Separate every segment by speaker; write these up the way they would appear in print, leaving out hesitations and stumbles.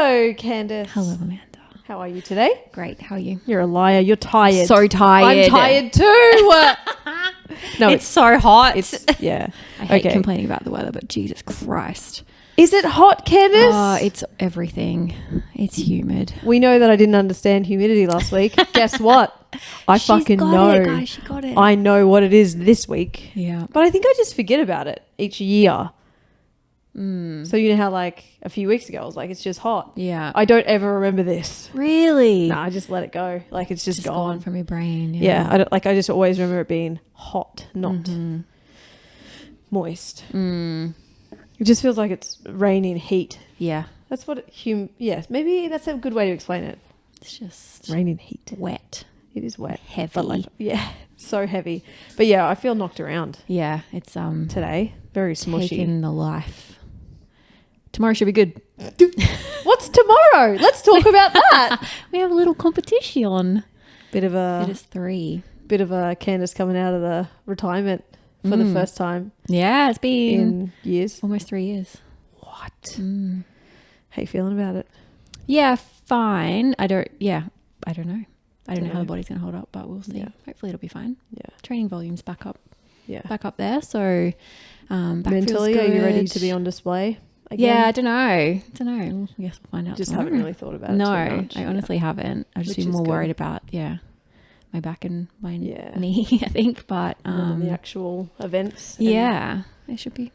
Speaker 1: Hello, Candace.
Speaker 2: Hello, Amanda.
Speaker 1: How are you today?
Speaker 2: Great. How are you?
Speaker 1: You're a liar. You're tired.
Speaker 2: So tired.
Speaker 1: I'm tired too. No,
Speaker 2: it's so hot.
Speaker 1: Yeah.
Speaker 2: I hate complaining about the weather, but Jesus Christ.
Speaker 1: Is it hot, Candace?
Speaker 2: Oh, it's everything. It's humid.
Speaker 1: We know that I didn't understand humidity last week. Guess what? I fucking know.
Speaker 2: It, guys. She got it.
Speaker 1: I know what it is this week.
Speaker 2: Yeah.
Speaker 1: But I think I just forget about it each year. So you know how like a few weeks ago I was like, it's just hot.
Speaker 2: Yeah.
Speaker 1: I don't ever remember this.
Speaker 2: Really?
Speaker 1: No, I just let it go. Like it's just gone
Speaker 2: from your brain.
Speaker 1: Yeah. I just always remember it being hot, not moist. It just feels like it's raining heat.
Speaker 2: Yeah.
Speaker 1: That's what maybe that's a good way to explain it.
Speaker 2: It's just
Speaker 1: raining heat.
Speaker 2: Wet.
Speaker 1: It is wet.
Speaker 2: Heavy.
Speaker 1: But like, yeah, so heavy. But yeah, I feel knocked around.
Speaker 2: Yeah. It's
Speaker 1: today. Very smushy.
Speaker 2: Taking the life. Tomorrow should be good.
Speaker 1: What's tomorrow? Let's talk about that.
Speaker 2: We have a little competition.
Speaker 1: Bit of a
Speaker 2: Fittest 3.
Speaker 1: Bit of a Candace coming out of the retirement for the first time.
Speaker 2: Yeah, it's been
Speaker 1: in years.
Speaker 2: Almost 3 years.
Speaker 1: What? How you feeling about it?
Speaker 2: Yeah, fine. I don't know. I don't know how the body's going to hold up, but we'll see. Yeah. Hopefully it'll be fine.
Speaker 1: Yeah.
Speaker 2: Training volume's back up.
Speaker 1: Yeah.
Speaker 2: Back up there. So back
Speaker 1: mentally, are you ready to be on display again?
Speaker 2: Yeah, I don't know. I guess we'll find out.
Speaker 1: Just
Speaker 2: tomorrow.
Speaker 1: haven't really thought about it
Speaker 2: No,
Speaker 1: too much.
Speaker 2: I honestly haven't. I've just been more worried about my back and my knee, I think. But
Speaker 1: the actual events.
Speaker 2: Yeah. It should be.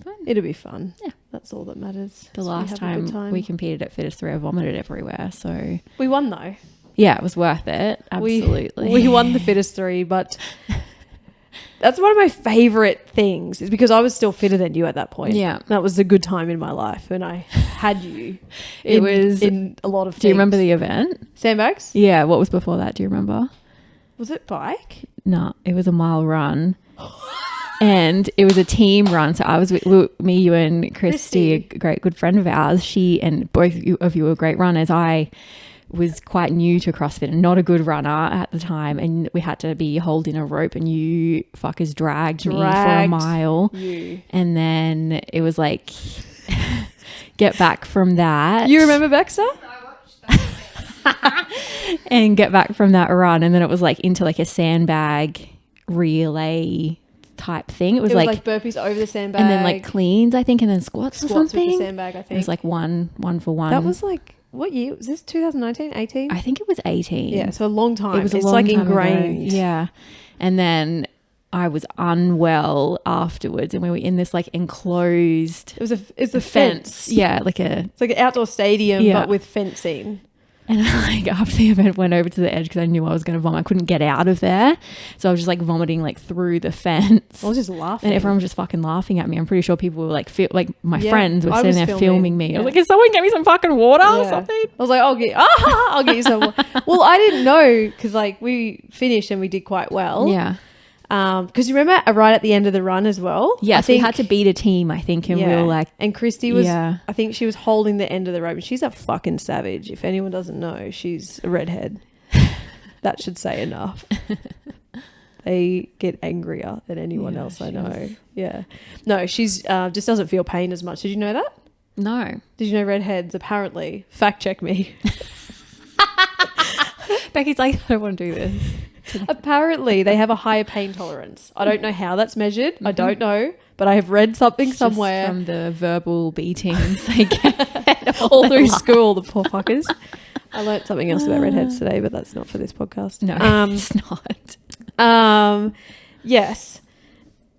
Speaker 2: Fine.
Speaker 1: It'll be fun.
Speaker 2: Yeah.
Speaker 1: That's all that matters.
Speaker 2: The last time we competed at Fittest 3, I vomited everywhere. So
Speaker 1: we won though.
Speaker 2: Yeah, it was worth it. Absolutely.
Speaker 1: We won the Fittest 3, but that's one of my favorite things is because I was still fitter than you at that point.
Speaker 2: Yeah.
Speaker 1: That was a good time in my life when I had you. It was in a lot of things.
Speaker 2: Do you remember the event?
Speaker 1: Sandbags?
Speaker 2: Yeah. What was before that? Do you remember?
Speaker 1: Was it bike?
Speaker 2: No, it was a mile run. And it was a team run. So I was with me, you and Christy, a great good friend of ours. She and both of you were great runners. I was quite new to CrossFit and not a good runner at the time. And we had to be holding a rope and you fuckers dragged me for a mile. And then it was like, get back from that.
Speaker 1: You remember Baxter?
Speaker 2: And get back from that run. And then it was like into like a sandbag relay type thing. It was like
Speaker 1: burpees over the sandbag.
Speaker 2: And then like cleans, I think, and then squats or something.
Speaker 1: With the sandbag, I think.
Speaker 2: It was like one for one.
Speaker 1: That was like, what year? Was this 2019, 18?
Speaker 2: I think it was 18.
Speaker 1: Yeah, so a long time.
Speaker 2: It was a long time ingrained. Ago. Yeah. And then I was unwell afterwards and we were in this like enclosed...
Speaker 1: It's a fence.
Speaker 2: Yeah, it's
Speaker 1: like an outdoor stadium but with fencing.
Speaker 2: And like after the event went over to the edge because I knew I was going to vomit. I couldn't get out of there. So I was just like vomiting like through the fence.
Speaker 1: I was just laughing.
Speaker 2: And everyone was just fucking laughing at me. I'm pretty sure people were like, my friends were sitting there filming me. Yeah. I was like, can someone get me some fucking water or something? I
Speaker 1: was like, I'll get you some water. Well, I didn't know because like we finished and we did quite well.
Speaker 2: Yeah.
Speaker 1: Because you remember right at the end of the run as well?
Speaker 2: Yes, we had to beat a team, I think, and we were like...
Speaker 1: And Christy was... I think she was holding the end of the rope. And she's a fucking savage. If anyone doesn't know, she's a redhead. That should say enough. They get angrier than anyone else I know. Yeah. No, she's just doesn't feel pain as much. Did you know that?
Speaker 2: No.
Speaker 1: Did you know redheads apparently... Fact check me.
Speaker 2: Becky's like, I don't want to do this.
Speaker 1: Apparently they have a higher pain tolerance. I don't know how that's measured. I don't know, but I have read something somewhere.
Speaker 2: Just from the verbal beatings they get
Speaker 1: all through school, the poor fuckers. I learnt something else about redheads today, but that's not for this podcast.
Speaker 2: No, it's not.
Speaker 1: Yes.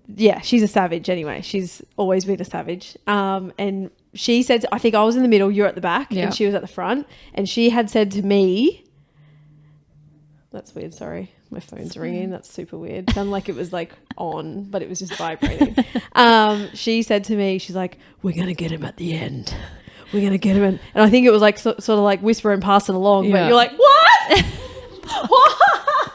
Speaker 1: Yeah, she's a savage anyway. She's always been a savage. And she said, I think I was in the middle, you're at the back, and she was at the front. And she had said to me, that's weird, sorry. My phone's ringing. That's super weird. Sounded like it was like on, but it was just vibrating. She said to me, she's like, we're going to get him at the end. We're going to get him in. And I think it was like sort of like whisper and pass it along. But you're like, what? What?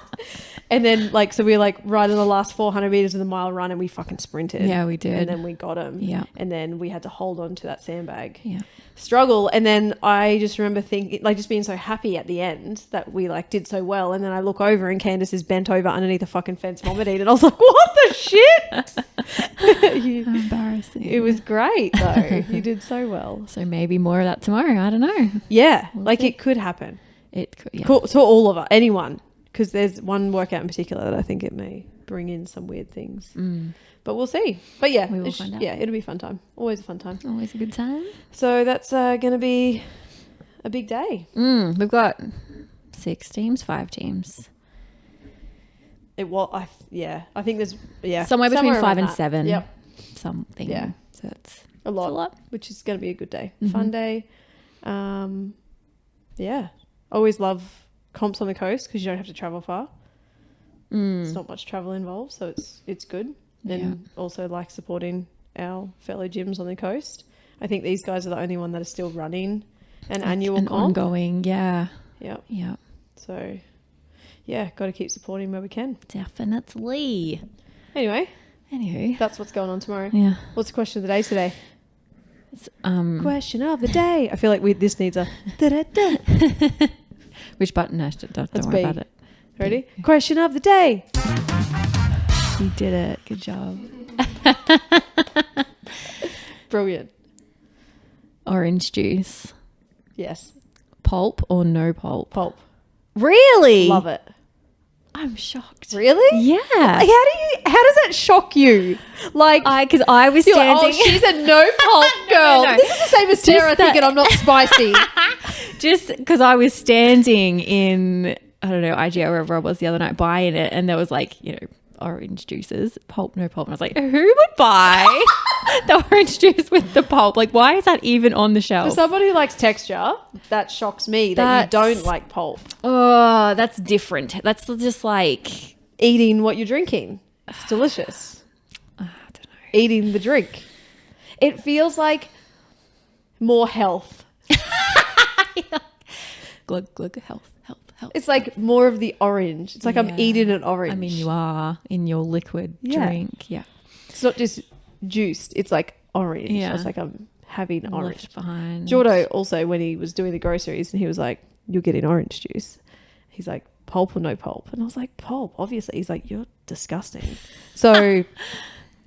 Speaker 1: And then like, so we were like right in the last 400 meters of the mile run and we fucking sprinted.
Speaker 2: Yeah, we did.
Speaker 1: And then we got him.
Speaker 2: Yeah.
Speaker 1: And then we had to hold on to that sandbag.
Speaker 2: Yeah.
Speaker 1: Struggle. And then I just remember thinking, like, just being so happy at the end that we like did so well. And then I look over and Candace is bent over underneath a fucking fence vomiting. And I was like, what the shit?
Speaker 2: Embarrassing.
Speaker 1: It was great though. You did so well.
Speaker 2: So maybe more of that tomorrow. I don't know.
Speaker 1: Yeah.
Speaker 2: We'll
Speaker 1: like
Speaker 2: see.
Speaker 1: it could happen.
Speaker 2: It could, yeah.
Speaker 1: To all of us, anyone. Because there's one workout in particular that I think it may bring in some weird things. But we'll see. But yeah,
Speaker 2: We will find out.
Speaker 1: Yeah, it'll be a fun time. Always a fun time.
Speaker 2: Always a good time.
Speaker 1: So that's going to be a big day.
Speaker 2: We've got 6 teams, 5 teams.
Speaker 1: I think there's
Speaker 2: Somewhere between
Speaker 1: around
Speaker 2: 5 and
Speaker 1: that.
Speaker 2: 7.
Speaker 1: Yep,
Speaker 2: Something.
Speaker 1: Yeah.
Speaker 2: So it's
Speaker 1: a lot,
Speaker 2: a lot.
Speaker 1: which is going to be a good day. Fun day. Yeah, always love comps on the coast because you don't have to travel far. It's not much travel involved, so it's good. And also like supporting our fellow gyms on the coast. I think these guys are the only one that are still running an annual comp.
Speaker 2: Ongoing, yeah.
Speaker 1: Yep.
Speaker 2: Yeah.
Speaker 1: So, yeah, got to keep supporting where we can.
Speaker 2: Definitely.
Speaker 1: Anyway,
Speaker 2: Anywho.
Speaker 1: that's what's going on tomorrow.
Speaker 2: Yeah.
Speaker 1: What's the question of the day today?
Speaker 2: It's,
Speaker 1: Question of the day. I feel like this needs a da-da-da.
Speaker 2: which button? No, don't
Speaker 1: That's
Speaker 2: worry
Speaker 1: B.
Speaker 2: about it.
Speaker 1: Ready?
Speaker 2: Okay.
Speaker 1: Question of the day.
Speaker 2: You did it. Good job.
Speaker 1: Brilliant.
Speaker 2: Orange juice.
Speaker 1: Yes.
Speaker 2: Pulp or no pulp?
Speaker 1: Pulp.
Speaker 2: Really?
Speaker 1: Love it.
Speaker 2: I'm shocked.
Speaker 1: Really?
Speaker 2: Yeah.
Speaker 1: How does that shock you? Like,
Speaker 2: Because I was
Speaker 1: you're like,
Speaker 2: standing.
Speaker 1: oh, she's a no pulp girl.
Speaker 2: no.
Speaker 1: This is the same as Sarah thinking I'm not spicy.
Speaker 2: Just because I was standing in, I don't know, IGA or wherever I was the other night buying it, and there was like, orange juices, pulp, no pulp. And I was like, who would buy the orange juice with the pulp? Like, why is that even on the
Speaker 1: For
Speaker 2: shelf?
Speaker 1: somebody who likes texture, that shocks me that you don't like pulp.
Speaker 2: Oh, that's different. That's just like,
Speaker 1: Eating what you're drinking. It's delicious.
Speaker 2: I don't know.
Speaker 1: Eating the drink. It feels like more health.
Speaker 2: Glug, glug, health.
Speaker 1: It's like more of the orange. It's like I'm eating an orange.
Speaker 2: I mean, you are in your liquid drink. Yeah.
Speaker 1: It's not just juiced. It's like orange.
Speaker 2: Yeah.
Speaker 1: It's like I'm having orange.
Speaker 2: Left behind.
Speaker 1: Jordo also, when he was doing the groceries and he was like, you're getting orange juice. He's like, pulp or no pulp? And I was like, pulp, obviously. He's like, you're disgusting. So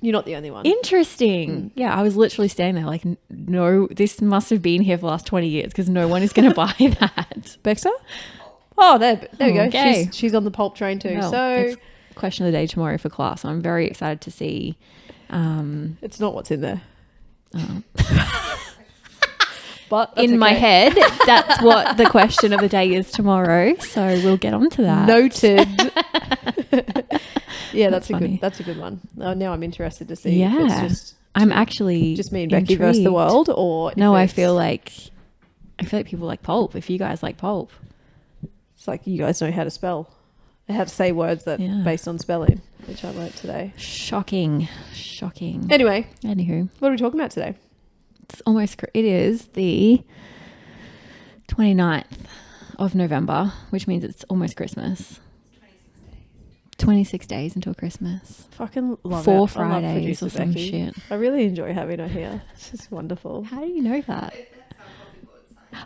Speaker 1: you're not the only one.
Speaker 2: Interesting. Yeah, I was literally standing there like, no, this must have been here for the last 20 years because no one is going to buy that.
Speaker 1: Baxter? Oh, there we go.
Speaker 2: Okay.
Speaker 1: She's on the pulp train too.
Speaker 2: Well,
Speaker 1: so
Speaker 2: it's question of the day tomorrow for class. I'm very excited to see.
Speaker 1: It's not what's in there.
Speaker 2: Oh.
Speaker 1: But that's
Speaker 2: in my
Speaker 1: okay.
Speaker 2: head, that's what the question of the day is tomorrow. So we'll get on to that.
Speaker 1: Noted. Yeah,
Speaker 2: That's funny.
Speaker 1: that's a good one. Now I'm interested to see if
Speaker 2: Yeah.
Speaker 1: it's just
Speaker 2: I'm actually
Speaker 1: just me and Becky versus the
Speaker 2: intrigued.
Speaker 1: world, or if
Speaker 2: No, I
Speaker 1: it's-
Speaker 2: feel like people like pulp. If you guys like pulp,
Speaker 1: it's like you guys know how to spell, how to say words that
Speaker 2: Yeah.
Speaker 1: based on spelling, which I learnt today.
Speaker 2: shocking.
Speaker 1: Anyway,
Speaker 2: Anywho,
Speaker 1: what are we talking about today?
Speaker 2: it is the 29th of November, which means it's almost Christmas. 26 days until Christmas.
Speaker 1: Fucking love
Speaker 2: 4
Speaker 1: it. I love
Speaker 2: Fridays
Speaker 1: producer
Speaker 2: or some
Speaker 1: Becky.
Speaker 2: shit.
Speaker 1: I really enjoy having her here. It's just wonderful.
Speaker 2: How do you know that?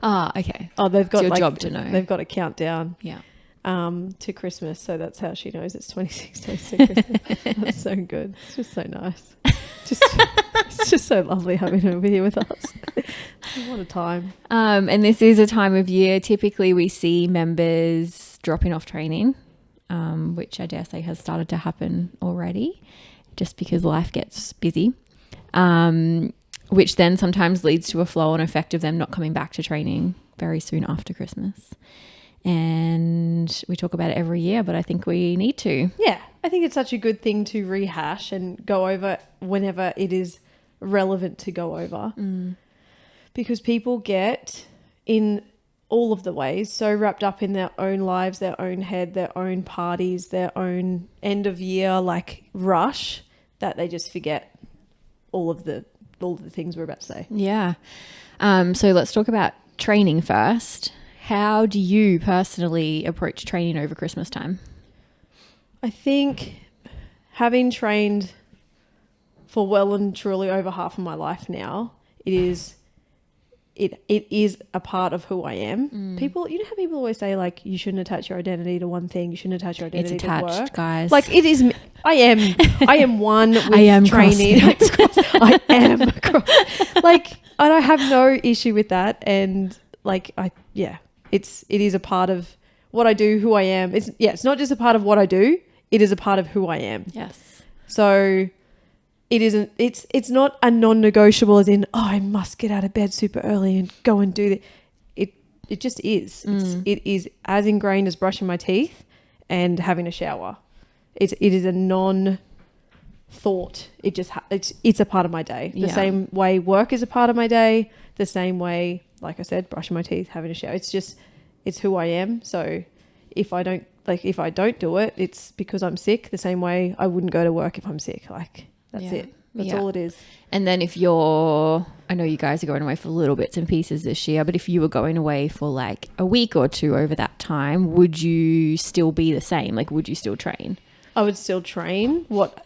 Speaker 2: Ah, okay.
Speaker 1: Oh, they've got
Speaker 2: It's your
Speaker 1: like,
Speaker 2: job to know.
Speaker 1: They've got a countdown
Speaker 2: Yeah.
Speaker 1: to Christmas, so that's how she knows it's 26 days to Christmas. That's so good. It's just so nice. It's just so lovely having her here with us. What a time.
Speaker 2: And this is a time of year. Typically, we see members dropping off training, which I dare say has started to happen already, just because life gets busy. Which then sometimes leads to a flow-on effect of them not coming back to training very soon after Christmas. And we talk about it every year, but I think we need to.
Speaker 1: Yeah, I think it's such a good thing to rehash and go over whenever it is relevant to go over. Because people get, in all of the ways, so wrapped up in their own lives, their own head, their own parties, their own end of year like rush, that they just forget all of the things we're about to say.
Speaker 2: Yeah. So let's talk about training first. How do you personally approach training over Christmas time?
Speaker 1: I think having trained for well and truly over half of my life now, it is a part of who I am. People, you know how people always say like you shouldn't attach your identity to one thing, you shouldn't attach your identity
Speaker 2: It's attached,
Speaker 1: to work.
Speaker 2: guys.
Speaker 1: Like it is. I am one with
Speaker 2: I am
Speaker 1: training. I am like, and I have no issue with that. And like it is a part of what I do, who I am. It's not just a part of what I do. It is a part of who I am.
Speaker 2: Yes.
Speaker 1: So it isn't. It's not a non-negotiable as in I must get out of bed super early and go and do that. It just is. It is as ingrained as brushing my teeth and having a shower. It is a non-thought. It's a part of my day. The same way work is a part of my day. The same way, like I said, brushing my teeth, having a shower. It's who I am. So if I don't do it, it's because I'm sick. The same way I wouldn't go to work if I'm sick. Like that's it. That's all it is.
Speaker 2: And then I know you guys are going away for little bits and pieces this year, but if you were going away for like a week or two over that time, would you still be the same? Like, would you still train?
Speaker 1: I would still train. What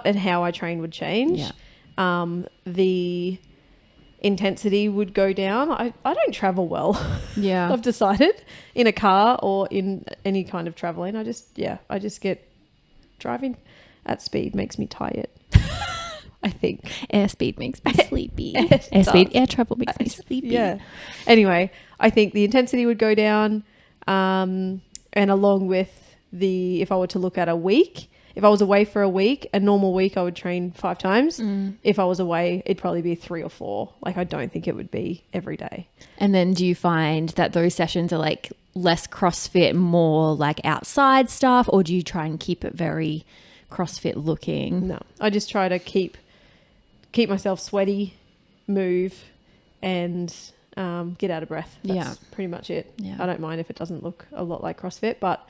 Speaker 1: and how I train would change.
Speaker 2: Yeah.
Speaker 1: The intensity would go down. I don't travel well.
Speaker 2: Yeah.
Speaker 1: I've decided in a car or in any kind of traveling. I just get driving at speed makes me tired. I think
Speaker 2: airspeed makes me sleepy. Air travel makes me sleepy.
Speaker 1: Yeah. Anyway, I think the intensity would go down, and along with if I were to look at a week, if I was away for a week, a normal week I would train 5 times. If I was away, it'd probably be 3 or 4. Like I don't think it would be every day.
Speaker 2: And then do you find that those sessions are like less CrossFit, more like outside stuff, or do you try and keep it very CrossFit looking?
Speaker 1: No, I just try to keep myself sweaty, move, and get out of breath. That's pretty much it.
Speaker 2: Yeah.
Speaker 1: I don't mind if it doesn't look a lot like CrossFit, but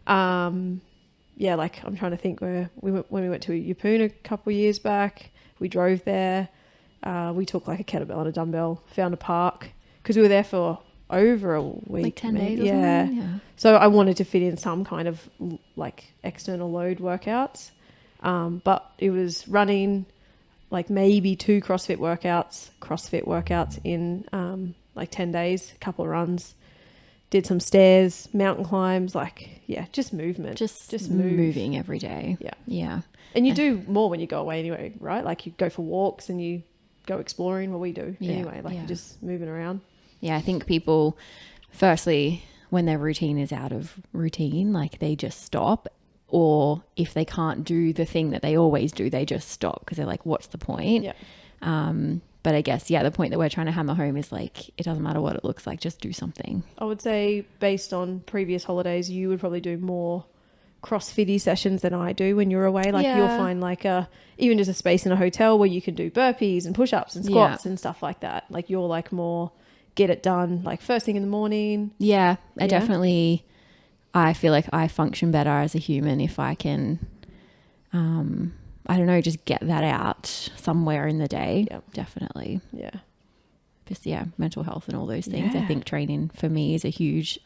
Speaker 1: like I'm trying to think when we went to Yeppoon a couple of years back, we drove there. We took like a kettlebell and a dumbbell, found a park because we were there for over a week.
Speaker 2: Like 10 days
Speaker 1: or something. Yeah. So I wanted to fit in some kind of like external load workouts. But it was running like maybe 2 CrossFit workouts in like 10 days, a couple of runs, did some stairs, mountain climbs, just movement. Just
Speaker 2: moving every day.
Speaker 1: Yeah.
Speaker 2: Yeah.
Speaker 1: And you do more when you go away anyway, right? Like you go for walks and you go exploring, what we do anyway. Like you're just moving around.
Speaker 2: Yeah, I think people, firstly, when their routine is out of routine, like they just stop. Or if they can't do the thing that they always do, they just stop because they're like, what's the point?
Speaker 1: Yeah.
Speaker 2: But I guess, the point that we're trying to hammer home is like, it doesn't matter what it looks like, just do something.
Speaker 1: I would say based on previous holidays, you would probably do more CrossFit-y sessions than I do when you're away. Like you'll find like even just a space in a hotel where you can do burpees and push-ups and squats and stuff like that. Like you're like more get it done like first thing in the morning.
Speaker 2: Yeah, I feel like I function better as a human if I can, I don't know, just get that out somewhere in the day.
Speaker 1: Yep.
Speaker 2: Definitely.
Speaker 1: Yeah.
Speaker 2: Just, mental health and all those things. I think training for me is a huge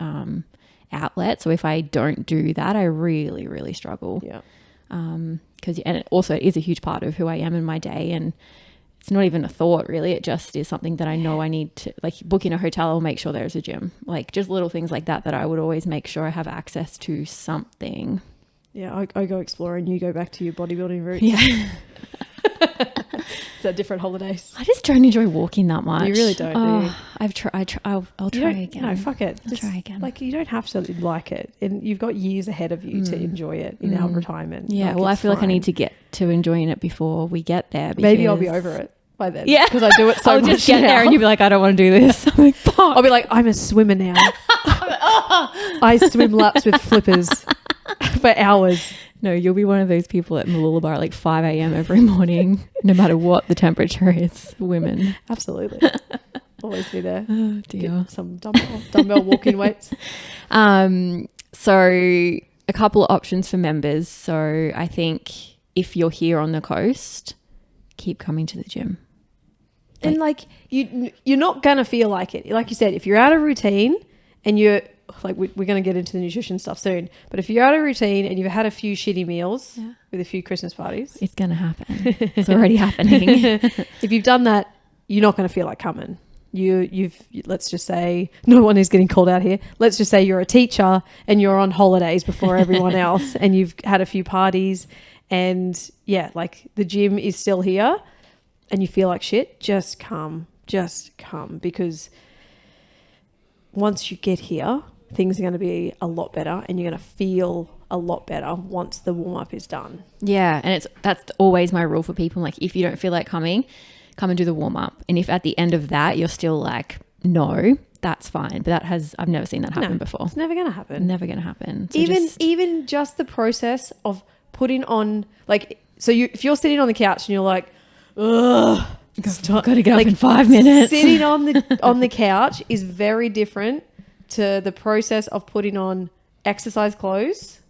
Speaker 2: outlet. So if I don't do that, I really, really struggle.
Speaker 1: Yeah.
Speaker 2: And it also is a huge part of who I am in my day. And it's not even a thought really. It just is something that I know I need to, like booking a hotel, I'll make sure there's a gym, like just little things like that I would always make sure I have access to something.
Speaker 1: Yeah. I go exploring, you go back to your bodybuilding roots.
Speaker 2: Yeah.
Speaker 1: So different holidays.
Speaker 2: I just don't enjoy walking that much.
Speaker 1: You really don't, do you?
Speaker 2: I've tried. I'll try again.
Speaker 1: No, fuck it.
Speaker 2: I'll try again.
Speaker 1: Like you don't have to like it, and you've got years ahead of you to enjoy it in our retirement.
Speaker 2: Yeah,
Speaker 1: like,
Speaker 2: I feel like I need to get to enjoying it before we get there.
Speaker 1: Maybe I'll be over it by then.
Speaker 2: Yeah,
Speaker 1: because I do it so
Speaker 2: I'll
Speaker 1: much
Speaker 2: just get
Speaker 1: now.
Speaker 2: there and you'll be like, I don't want to do this. I'm like, fuck.
Speaker 1: I'll be like, I'm a swimmer now. I swim laps with flippers for hours.
Speaker 2: No, you'll be one of those people at Mooloolaba at like 5 a.m. every morning, no matter what the temperature is. Women.
Speaker 1: Absolutely. Always be there.
Speaker 2: Oh, dear.
Speaker 1: Get some dumbbell walking weights.
Speaker 2: So a couple of options for members. So I think if you're here on the coast, keep coming to the gym.
Speaker 1: And like you're not going to feel like it. Like you said, if you're out of routine and you're like we're going to get into the nutrition stuff soon, but if you're out of routine and you've had a few shitty meals with a few Christmas parties,
Speaker 2: it's going to happen. It's already happening.
Speaker 1: If you've done that, you're not going to feel like coming. Let's just say, no one is getting called out here. Let's just say you're a teacher and you're on holidays before everyone else and you've had a few parties and like the gym is still here and you feel like shit, just come because once you get here, things are going to be a lot better and you're going to feel a lot better once the warm up is done.
Speaker 2: Yeah. And that's always my rule for people. Like if you don't feel like coming, come and do the warm up. And if at the end of that, you're still like, no, that's fine. But I've never seen that happen before.
Speaker 1: It's never going to happen.
Speaker 2: Never going to happen. So
Speaker 1: even just the process of putting on if you're sitting on the couch and you're like, ugh,
Speaker 2: got to get up in 5 minutes.
Speaker 1: Sitting on the couch is very different to the process of putting on exercise clothes.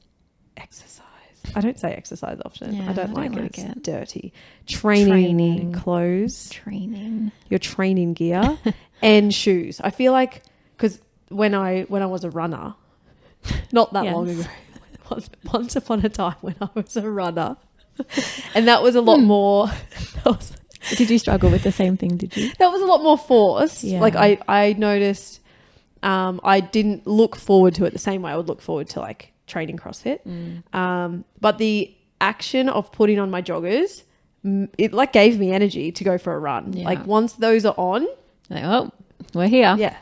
Speaker 1: I don't say exercise often.
Speaker 2: Yeah,
Speaker 1: I don't like it. It's
Speaker 2: it.
Speaker 1: Dirty. Training clothes. Your training gear and shoes. I feel like because when I was a runner, not that long ago, once upon a time when I was a runner, and that was a lot more.
Speaker 2: Did you struggle with the same thing? Did you?
Speaker 1: That was a lot more forced.
Speaker 2: Yeah.
Speaker 1: Like I noticed, I didn't look forward to it the same way I would look forward to like training CrossFit. But the action of putting on my joggers, it like gave me energy to go for a run.
Speaker 2: Yeah.
Speaker 1: Like once those are on,
Speaker 2: like, oh, we're here.
Speaker 1: Yeah.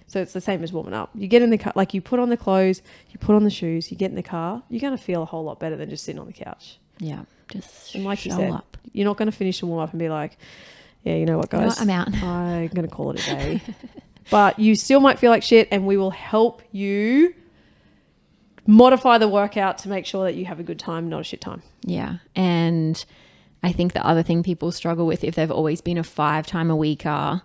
Speaker 1: So it's the same as warming up. You get in the car, like you put on the clothes, you put on the shoes, you get in the car, you're going to feel a whole lot better than just sitting on the couch.
Speaker 2: Yeah. Just
Speaker 1: and like
Speaker 2: show
Speaker 1: you said,
Speaker 2: up.
Speaker 1: You're not going to finish the warm up and be like, yeah, you know what, guys?
Speaker 2: I'm out.
Speaker 1: I'm going to call it a day. But you still might feel like shit and we will help you modify the workout to make sure that you have a good time, not a shit time.
Speaker 2: Yeah. And I think the other thing people struggle with if they've always been a 5-time-a-weeker,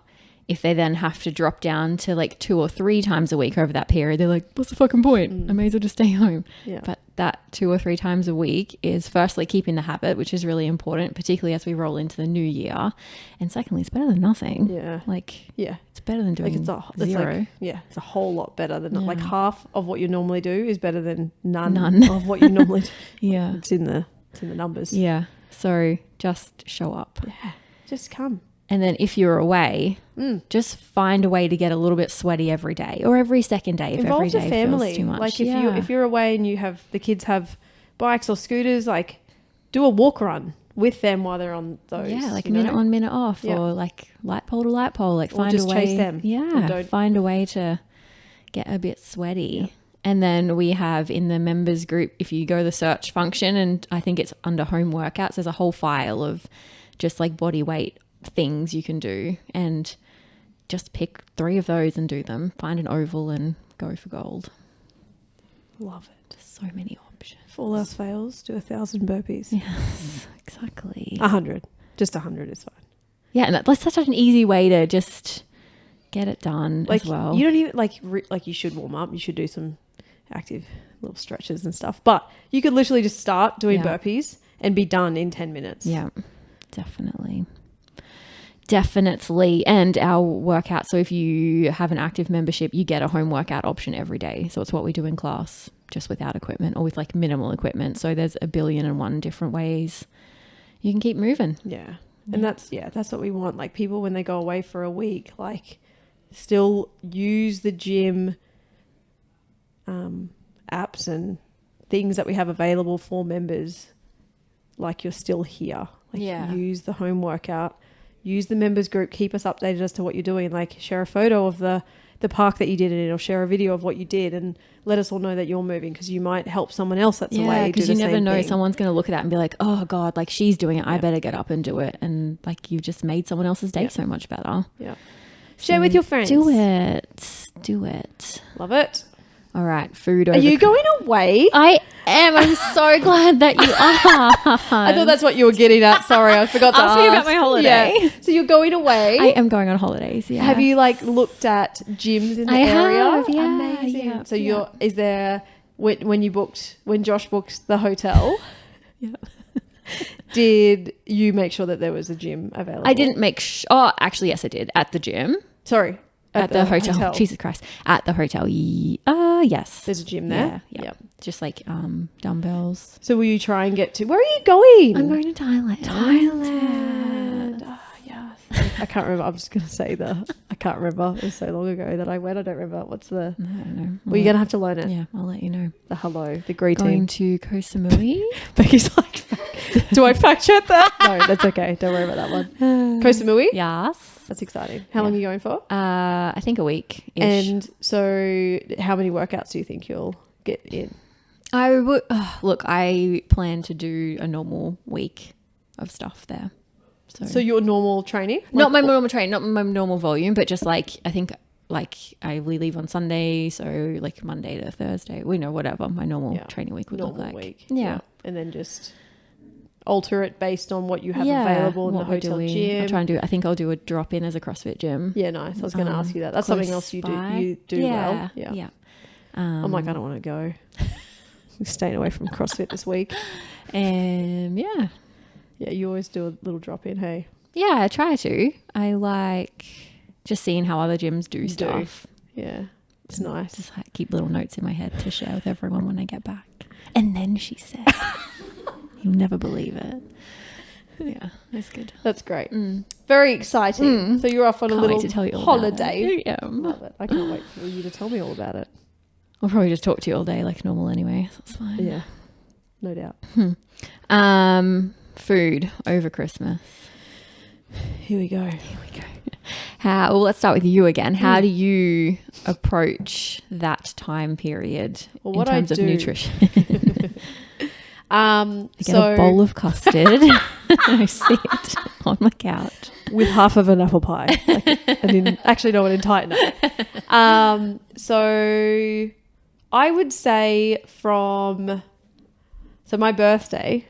Speaker 2: if they then have to drop down to like 2 or 3 times a week over that period, they're like, what's the fucking point? I may as well just stay home.
Speaker 1: Yeah.
Speaker 2: But that 2 or 3 times a week is firstly keeping the habit, which is really important, particularly as we roll into the new year. And secondly, it's better than nothing.
Speaker 1: Yeah.
Speaker 2: It's better than doing zero.
Speaker 1: It's a whole lot better than like half of what you normally do is better than none. Of what you normally do.
Speaker 2: Yeah.
Speaker 1: It's in the numbers.
Speaker 2: Yeah. So just show up.
Speaker 1: Yeah. Just come.
Speaker 2: And then if you're away, just find a way to get a little bit sweaty every day or every second day. If
Speaker 1: involve
Speaker 2: every day
Speaker 1: the family.
Speaker 2: Feels too much.
Speaker 1: Like if you're away and the kids have bikes or scooters, like do a walk run with them while they're on those.
Speaker 2: Yeah, like minute on, minute off, or like light pole to light pole. Like find
Speaker 1: just
Speaker 2: a way.
Speaker 1: Chase them.
Speaker 2: Yeah, find a way to get a bit sweaty. Yeah. And then we have in the members group, if you go to the search function, and I think it's under home workouts, there's a whole file of just like body weight things you can do, and just pick 3 of those and do them. Find an oval and go for gold.
Speaker 1: Love it.
Speaker 2: So many options.
Speaker 1: If all else fails, do 1,000 burpees.
Speaker 2: Yes, exactly.
Speaker 1: 100. Just 100 is fine.
Speaker 2: Yeah, and that's such an easy way to just get it done as well.
Speaker 1: You don't even like you should warm up. You should do some active little stretches and stuff. But you could literally just start doing burpees and be done in 10 minutes.
Speaker 2: Yeah, definitely. And our workout, so if you have an active membership, you get a home workout option every day. So it's what we do in class, just without equipment or with like minimal equipment. So there's 1,000,001 different ways you can keep moving.
Speaker 1: Yeah. And that's what we want. Like people, when they go away for a week, like still use the gym apps and things that we have available for members. Like you're still here. Like use the home workout. Use the members group, keep us updated as to what you're doing. Like share a photo of the park that you did it in, or share a video of what you did and let us all know that you're moving, because you might help someone else that's away.
Speaker 2: Because you never know, someone's going to look at that and be like, oh God, like she's doing it. I better get up and do it. And like you've just made someone else's day so much better.
Speaker 1: Yeah. Share with your friends.
Speaker 2: Do it.
Speaker 1: Love it.
Speaker 2: All right, food
Speaker 1: over. Are you going away?
Speaker 2: I am. I'm so glad that you are.
Speaker 1: I thought that's what you were getting at. Sorry, I forgot to ask.
Speaker 2: Ask me about my holiday.
Speaker 1: Yeah. So you're going away.
Speaker 2: I am going on holidays, yeah.
Speaker 1: Have you like looked at gyms in the area?
Speaker 2: Have, yeah.
Speaker 1: Amazing.
Speaker 2: Yeah,
Speaker 1: so is there, when Josh booked the hotel, did you make sure that there was a gym available?
Speaker 2: I didn't make actually, yes, I did. At the gym.
Speaker 1: Sorry.
Speaker 2: At the hotel. Jesus Christ. At the hotel. Yes.
Speaker 1: There's a gym there.
Speaker 2: Yeah. Yep. Just like dumbbells.
Speaker 1: So will you try and get to... Where are you going?
Speaker 2: I'm going to Thailand.
Speaker 1: Thailand. Oh, yes. I can't remember. I'm just going to say I can't remember. It was so long ago that I went. I don't remember. What's the...
Speaker 2: I don't know.
Speaker 1: Well, you're going to have to learn it.
Speaker 2: Yeah, I'll let you know.
Speaker 1: The hello, the greeting.
Speaker 2: Going to Koh Samui.
Speaker 1: Becky's like, do I fact check that? No, that's okay. Don't worry about that one. Koh Samui?
Speaker 2: Yes.
Speaker 1: That's exciting. How long are you going for?
Speaker 2: I think a week.
Speaker 1: And so how many workouts do you think you'll get in?
Speaker 2: I would look. I plan to do a normal week of stuff there.
Speaker 1: So your normal training?
Speaker 2: Not my normal training, not my normal volume, but just like I think like we leave on Sunday, so like Monday to Thursday. We know whatever my normal training week would look like.
Speaker 1: Week.
Speaker 2: Yeah,
Speaker 1: and then just alter it based on what you have available in the hotel gym.
Speaker 2: I'll try and do. I think I'll do a drop in as a CrossFit gym.
Speaker 1: Yeah, nice. I was going to ask you that. That's something else you do. You do well. Yeah. I'm like, I don't want to go. I'm staying away from CrossFit this week.
Speaker 2: And yeah,
Speaker 1: you always do a little drop in. Hey.
Speaker 2: Yeah, I try to. I like just seeing how other gyms do stuff.
Speaker 1: Yeah, it's nice.
Speaker 2: Just like keep little notes in my head to share with everyone when I get back. And then she said, "You'll never believe it." Yeah, that's good.
Speaker 1: That's great. Very exciting. So you're off on a little
Speaker 2: to tell you all
Speaker 1: holiday.
Speaker 2: Yeah,
Speaker 1: love it. I can't wait for you to tell me all about it.
Speaker 2: I'll probably just talk to you all day like normal anyway. So that's fine.
Speaker 1: Yeah, no doubt.
Speaker 2: Food over Christmas.
Speaker 1: Here we go.
Speaker 2: Well, let's start with you again. How do you approach that time period in terms of nutrition?
Speaker 1: I
Speaker 2: get a bowl of custard and I sit on my couch
Speaker 1: with half of an apple pie. Actually, no, in Titan. So I would say so my birthday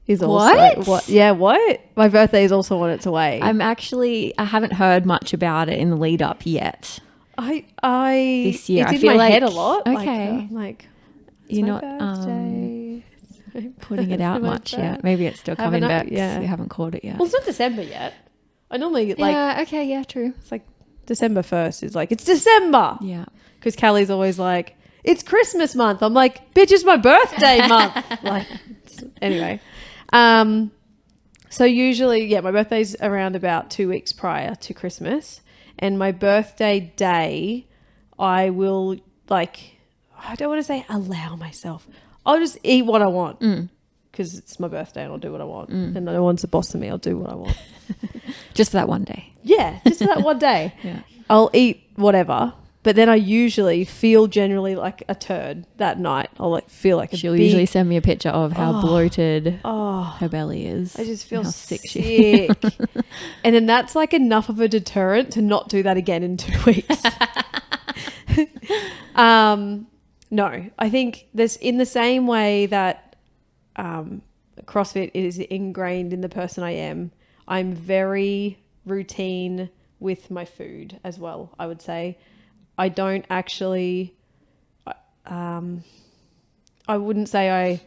Speaker 1: is also what? My birthday is also on its way.
Speaker 2: I haven't heard much about it in the lead up yet.
Speaker 1: This year
Speaker 2: it's
Speaker 1: in my head a lot.
Speaker 2: Okay,
Speaker 1: you're not
Speaker 2: putting it out much yet. Maybe it's still coming back. Yeah, you haven't caught it yet.
Speaker 1: Well, it's not December yet. I normally
Speaker 2: true.
Speaker 1: It's like December 1st is like it's December.
Speaker 2: Yeah,
Speaker 1: because Callie's always like it's Christmas month. I'm like, bitch, it's my birthday month. Anyway. So usually, my birthday's around about 2 weeks prior to Christmas, and my birthday day, I will I don't want to say allow myself. I'll just eat what I want because it's my birthday and I'll do what I want, and no one's the boss of me. I'll do what I want.
Speaker 2: Just for that one day.
Speaker 1: Yeah, just for that one day.
Speaker 2: Yeah,
Speaker 1: I'll eat whatever. But then I usually feel generally like a turd that night. I'll feel like
Speaker 2: she'll usually send me a picture of how bloated her belly is.
Speaker 1: I just feel sick. And then that's like enough of a deterrent to not do that again in 2 weeks. No, I think this in the same way that CrossFit is ingrained in the person I am. I'm very routine with my food as well, I would say. I don't actually, I wouldn't say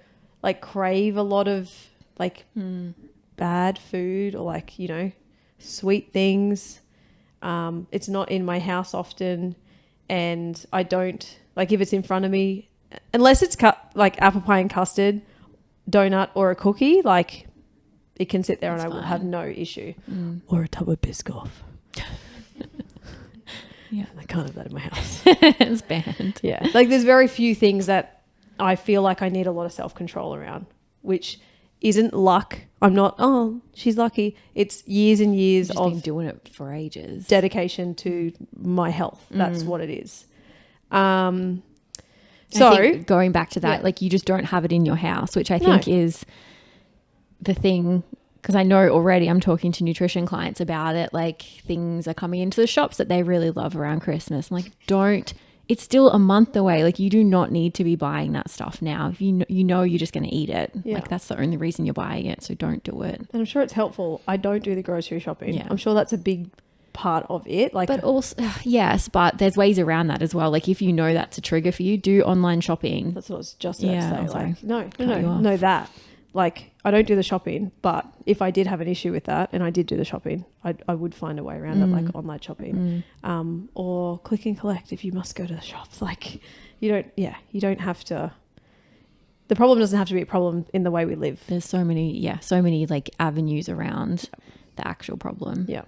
Speaker 1: I crave a lot of bad food or sweet things. It's not in my house often, and I don't if it's in front of me, unless it's apple pie and custard, donut or a cookie, it can sit there. That's and I will have no issue. Or a tub of Biscoff. Yeah, I can't have that in my house.
Speaker 2: It's banned.
Speaker 1: Yeah, there's very few things that I feel like I need a lot of self-control around, which isn't luck. I'm not, she's lucky. It's years and years of
Speaker 2: been doing it for ages.
Speaker 1: Dedication to my health. That's what it is.
Speaker 2: So I think going back to that, you just don't have it in your house, which I think is the thing. Because I know already I'm talking to nutrition clients about it, things are coming into the shops that they really love around Christmas. I'm like, it's still a month away. You do not need to be buying that stuff now. If you know you're just going to eat it. Yeah. That's the only reason you're buying it. So don't do it.
Speaker 1: And I'm sure it's helpful. I don't do the grocery shopping. Yeah. I'm sure that's a big part of it.
Speaker 2: But also, yes, but there's ways around that as well. If you know that's a trigger for you, do online shopping.
Speaker 1: That's what I was just about to say. No, that. like, I don't do the shopping, but if I did have an issue with that and I did do the shopping, I would find a way around it, like online shopping, or click and collect if you must go to the shops. Like, you don't have to. The problem doesn't have to be a problem in the way we live.
Speaker 2: There's so many like avenues around the actual problem.
Speaker 1: Yeah.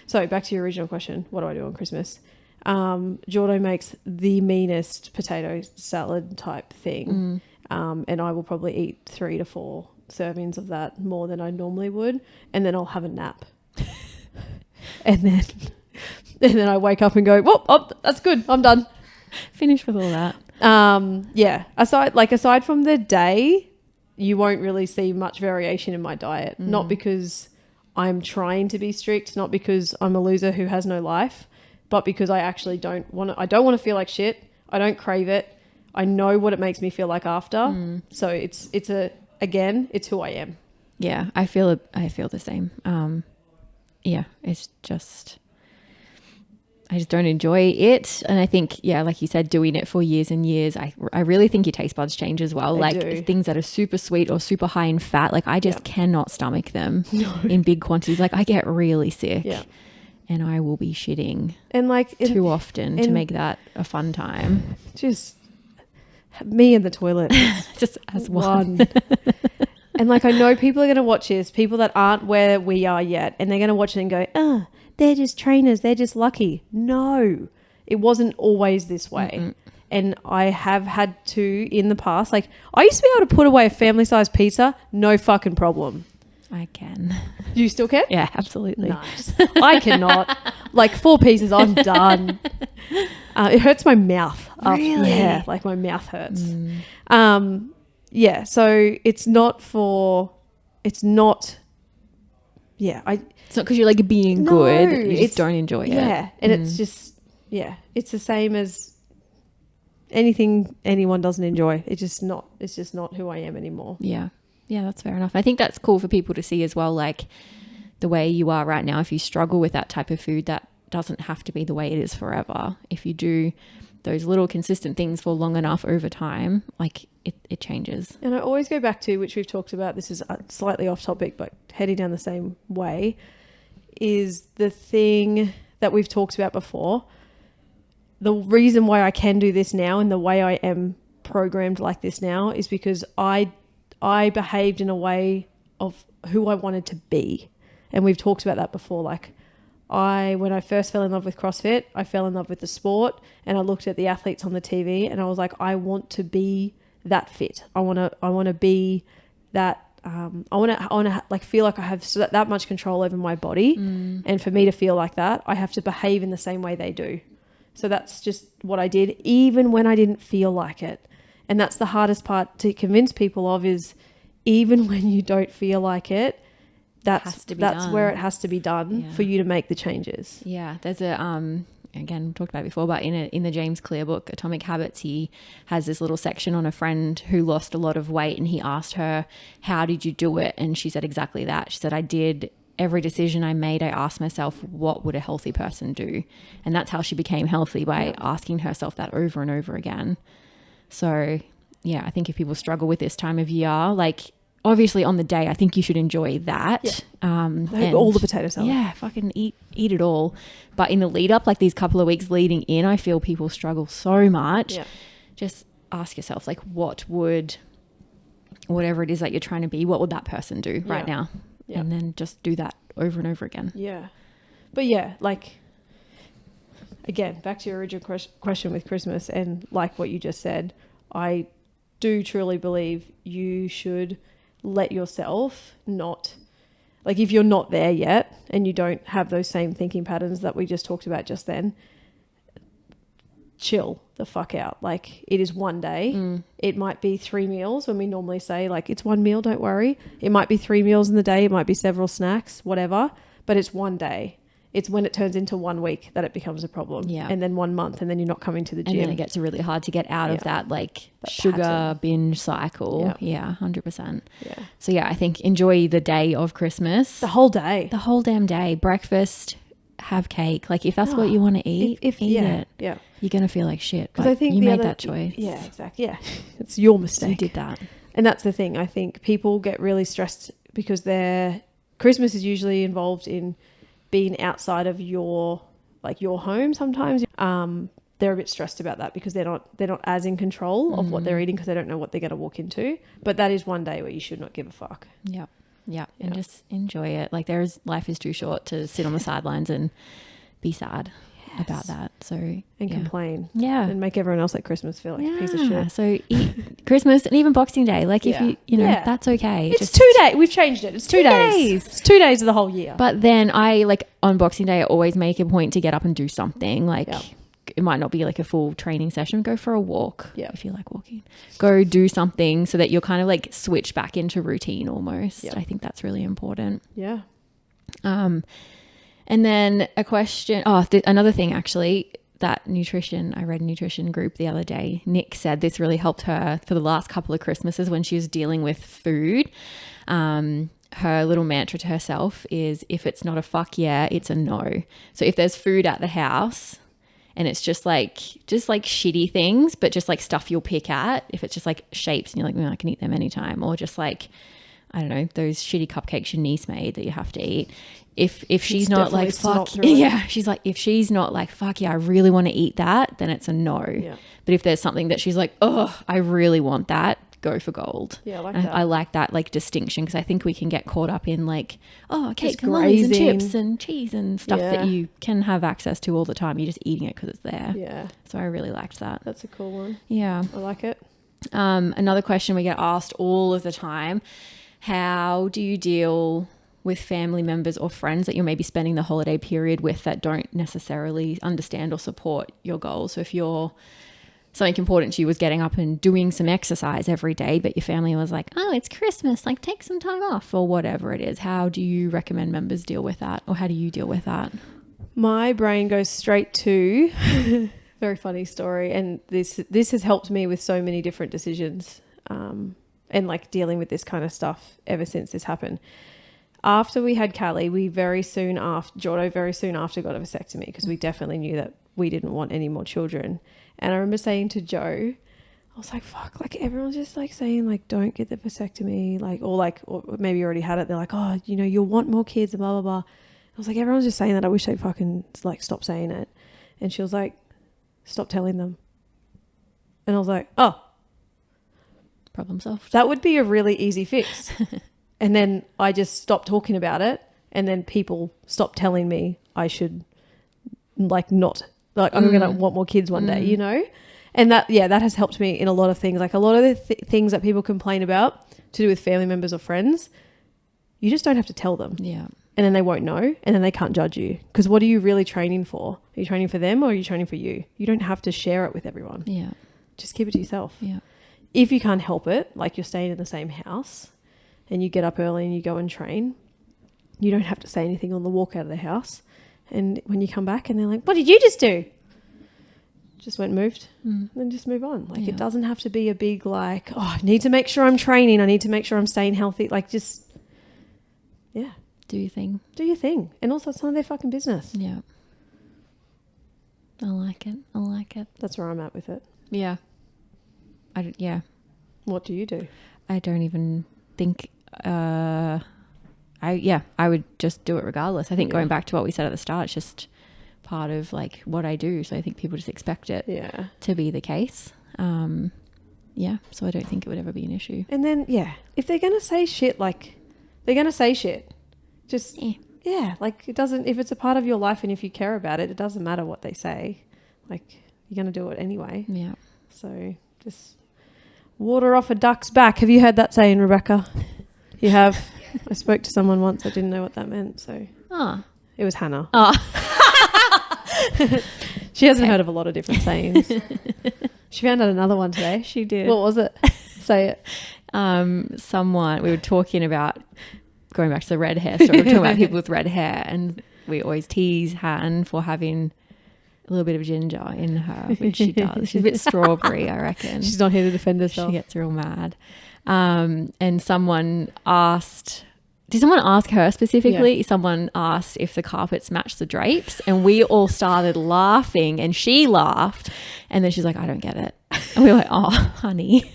Speaker 1: So back to your original question, what do I do on Christmas? Jordo makes the meanest potato salad type thing. And I will probably eat 3 to 4 servings of that, more than I normally would. And then I'll have a nap. and then I wake up and go, well, oh, that's good. I'm done.
Speaker 2: Finish with all that.
Speaker 1: Yeah. Aside from the day, you won't really see much variation in my diet. Not because I'm trying to be strict, not because I'm a loser who has no life, but because I actually don't want to feel like shit. I don't crave it. I know what it makes me feel like after. So it's who I am.
Speaker 2: Yeah, I feel the same. Yeah, it's just, I just don't enjoy it. And I think, yeah, like you said, doing it for years and years, I really think your taste buds change as well. Things that are super sweet or super high in fat, like I just cannot stomach them in big quantities. Like I get really sick. Yeah. And I will be shitting too often to make that a fun time.
Speaker 1: Just me in the toilet.
Speaker 2: Just as one.
Speaker 1: And like, I know people are going to watch this, people that aren't where we are yet, and they're going to watch it and go, they're just trainers, they're just lucky. No, it wasn't always this way. And I have had to in the past. Like, I used to be able to put away a family-sized pizza, no fucking problem.
Speaker 2: I can.
Speaker 1: You still can?
Speaker 2: Yeah, absolutely.
Speaker 1: Nice. I cannot. Like 4 pieces, I'm done. It hurts my mouth.
Speaker 2: Really?
Speaker 1: Yeah, like my mouth hurts. Yeah, so it's not. It's not
Speaker 2: because you're like being good. You just don't enjoy it.
Speaker 1: Yeah, and it's just, it's the same as anything anyone doesn't enjoy. It's just not who I am anymore.
Speaker 2: Yeah. Yeah, that's fair enough. I think that's cool for people to see as well, like the way you are right now. If you struggle with that type of food, that doesn't have to be the way it is forever. If you do those little consistent things for long enough over time, like it changes.
Speaker 1: And I always go back to, which we've talked about, this is slightly off topic, but heading down the same way, is the thing that we've talked about before. The reason why I can do this now and the way I am programmed like this now is because I behaved in a way of who I wanted to be. And we've talked about that before. Like when I first fell in love with CrossFit, I fell in love with the sport, and I looked at the athletes on the TV and I was like, I want to be that fit. I want to be that. I want to like feel like I have that much control over my body. And for me to feel like that, I have to behave in the same way they do. So that's just what I did, even when I didn't feel like it. And that's the hardest part to convince people of, is even when you don't feel like it, that's where it has to be done for you to make the changes.
Speaker 2: Yeah. There's again, we talked about it before, but in the James Clear book, Atomic Habits, he has this little section on a friend who lost a lot of weight, and he asked her, how did you do it? And she said exactly that. She said, I did every decision I made, I asked myself, what would a healthy person do? And that's how she became healthy, by asking herself that over and over again. So yeah, I think if people struggle with this time of year, like obviously on the day, I think you should enjoy that. And
Speaker 1: all the potato salad.
Speaker 2: Yeah, fucking eat it all. But in the lead up, like these couple of weeks leading in, I feel people struggle so much. Yeah. Just ask yourself, like, whatever it is that you're trying to be, what would that person do right now? Yeah. And then just do that over and over again.
Speaker 1: Yeah. But yeah, like, again, back to your original question with Christmas, and like what you just said, I do truly believe you should let yourself not, like, if you're not there yet and you don't have those same thinking patterns that we just talked about just then, chill the fuck out. Like, it is one day. It might be 3 meals when we normally say, like, it's one meal, don't worry. It might be 3 meals in the day. It might be several snacks, whatever, but it's one day. It's when it turns into 1 week that it becomes a problem. Yeah. And then 1 month, and then you're not coming to the gym.
Speaker 2: And then it gets really hard to get out of that, like, that sugar pattern. Binge cycle. Yeah, 100%. Yeah. So yeah, I think enjoy the day of Christmas.
Speaker 1: The whole day.
Speaker 2: The whole damn day. Breakfast, have cake. Like, if that's what you want to eat, eat it. Yeah. You're going to feel like shit. Because I think you made that choice.
Speaker 1: Yeah, exactly. Yeah. It's your mistake.
Speaker 2: You did that.
Speaker 1: And that's the thing. I think people get really stressed because their Christmas is usually involved in being outside of your home sometimes. They're a bit stressed about that because they're not as in control of what they're eating because they don't know what they're going to walk into. But that is one day where you should not give a fuck.
Speaker 2: Yeah. Yeah. And just enjoy it. Like life is too short to sit on the sidelines and be sad about that. So
Speaker 1: and complain.
Speaker 2: Yeah.
Speaker 1: And make everyone else at Christmas feel like a piece of shit.
Speaker 2: So eat Christmas and even Boxing Day. Like if you know, that's okay.
Speaker 1: It's 2 days. We've changed it. It's 2 days. It's 2 days of the whole year.
Speaker 2: But then I on Boxing Day I always make a point to get up and do something. Like it might not be like a full training session. Go for a walk if you like walking. Go do something so that you're kind of like switch back into routine almost. I think that's really important.
Speaker 1: Yeah.
Speaker 2: And then a question, another thing actually, that I read a nutrition group the other day. Nick said this really helped her for the last couple of Christmases when she was dealing with food. Her little mantra to herself is, if it's not a fuck yeah, it's a no. So if there's food at the house and it's just like shitty things, but just like stuff you'll pick at, if it's just like shapes and you're like, I can eat them anytime, or just like, I don't know, those shitty cupcakes your niece made that you have to eat. If she's not like, fuck, she's like, if she's not like, fuck yeah, I really want to eat that, then it's a no. Yeah. But if there's something that she's like, oh, I really want that, go for gold.
Speaker 1: Yeah, I like
Speaker 2: that. I like that like distinction, because I think we can get caught up in like, cake and lollies and chips and cheese and stuff that you can have access to all the time. You're just eating it because it's there.
Speaker 1: Yeah.
Speaker 2: So I really liked that.
Speaker 1: That's a cool one.
Speaker 2: Yeah.
Speaker 1: I like it.
Speaker 2: Another question we get asked all of the time: how do you deal with family members or friends that you're maybe spending the holiday period with that don't necessarily understand or support your goals? So if something important to you was getting up and doing some exercise every day, but your family was like, oh, it's Christmas, like take some time off, or whatever it is, how do you recommend members deal with that, or how do you deal with that?
Speaker 1: My brain goes straight to very funny story, and this has helped me with so many different decisions, and like dealing with this kind of stuff ever since this happened. After we had Callie, Giordo very soon after got a vasectomy, because we definitely knew that we didn't want any more children. And I remember saying to Joe, I was like, fuck, like everyone's just like saying like, don't get the vasectomy, or maybe you already had it. They're like, oh, you know, you'll want more kids and blah, blah, blah. I was like, everyone's just saying that. I wish they'd fucking like stop saying it. And she was like, stop telling them. And I was like, oh.
Speaker 2: Problem solved.
Speaker 1: That would be a really easy fix. And then I just stopped talking about it. And then people stopped telling me I should like not, like I'm going to want more kids one day, you know? And that has helped me in a lot of things. Like a lot of the things that people complain about to do with family members or friends, you just don't have to tell them.
Speaker 2: Yeah.
Speaker 1: And then they won't know, and then they can't judge you. Because what are you really training for? Are you training for them, or are you training for you? You don't have to share it with everyone.
Speaker 2: Yeah.
Speaker 1: Just keep it to yourself.
Speaker 2: Yeah.
Speaker 1: If you can't help it, like you're staying in the same house and you get up early and you go and train, you don't have to say anything on the walk out of the house. And when you come back and they're like, what did you just do? Just went and moved. Then just move on. Like it doesn't have to be a big like, oh, I need to make sure I'm training. I need to make sure I'm staying healthy. Like just,
Speaker 2: do your thing.
Speaker 1: Do your thing. And also it's none of their fucking business.
Speaker 2: Yeah. I like it.
Speaker 1: That's where I'm at with it.
Speaker 2: Yeah.
Speaker 1: What do you do?
Speaker 2: I don't even think, I would just do it regardless. I think going back to what we said at the start, it's just part of like what I do. So I think people just expect it to be the case. So I don't think it would ever be an issue.
Speaker 1: And then, if they're going to say shit, like they're going to say shit, just, like it doesn't, if it's a part of your life and if you care about it, it doesn't matter what they say. Like you're going to do it anyway.
Speaker 2: Yeah.
Speaker 1: So just water off a duck's back. Have you heard that saying, Rebecca? You have? I spoke to someone once. I didn't know what that meant. So it was Hannah. She hasn't heard of a lot of different sayings. She found out another one today.
Speaker 2: She did.
Speaker 1: What was it? Say it.
Speaker 2: We were talking about going back to the red hair story. We were talking about people with red hair, and we always tease Han for having a little bit of ginger in her, which she does. She's a bit strawberry, I reckon. She's
Speaker 1: not here to defend herself.
Speaker 2: She gets real mad. And someone asked, did someone ask her specifically? Yeah. Someone asked if the carpets match the drapes, and we all started laughing, and she laughed, and then she's like, I don't get it. And we were like, oh, honey.